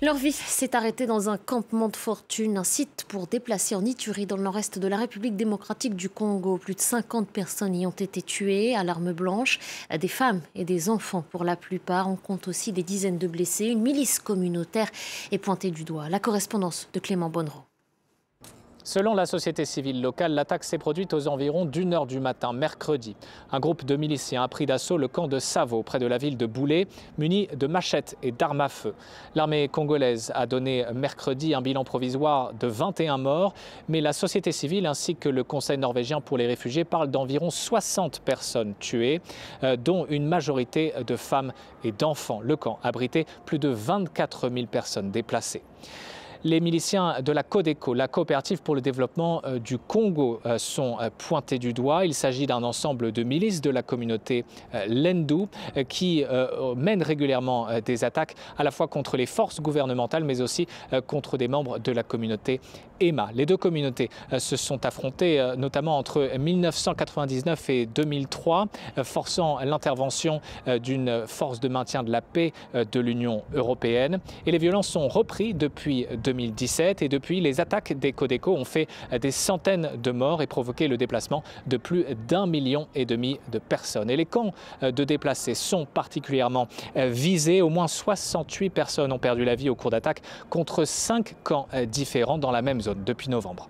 Leur vie s'est arrêtée dans un campement de fortune, un site pour déplacer en Ituri, dans le nord-est de la République démocratique du Congo. Plus de 50 personnes y ont été tuées à l'arme blanche, des femmes et des enfants pour la plupart. On compte aussi des dizaines de blessés. Une milice communautaire est pointée du doigt. La correspondance de Clément Bonnereau. Selon la société civile locale, l'attaque s'est produite aux environs d'1 h du matin, mercredi. Un groupe de miliciens a pris d'assaut le camp de Savo, près de la ville de Boulé, muni de machettes et d'armes à feu. L'armée congolaise a donné mercredi un bilan provisoire de 21 morts, mais la société civile ainsi que le Conseil norvégien pour les réfugiés parlent d'environ 60 personnes tuées, dont une majorité de femmes et d'enfants. Le camp abritait plus de 24 000 personnes déplacées. Les miliciens de la Codeco, la coopérative pour le développement du Congo, sont pointés du doigt. Il s'agit d'un ensemble de milices de la communauté Lendu qui mènent régulièrement des attaques à la fois contre les forces gouvernementales mais aussi contre des membres de la communauté EMA. Les deux communautés se sont affrontées notamment entre 1999 et 2003, forçant l'intervention d'une force de maintien de la paix de l'Union européenne. Et les violences sont reprises depuis 2017 et depuis, les attaques des Codeco ont fait des centaines de morts et provoqué le déplacement de plus d'1,5 million de personnes. Et les camps de déplacés sont particulièrement visés. Au moins 68 personnes ont perdu la vie au cours d'attaques contre 5 camps différents dans la même zone depuis novembre.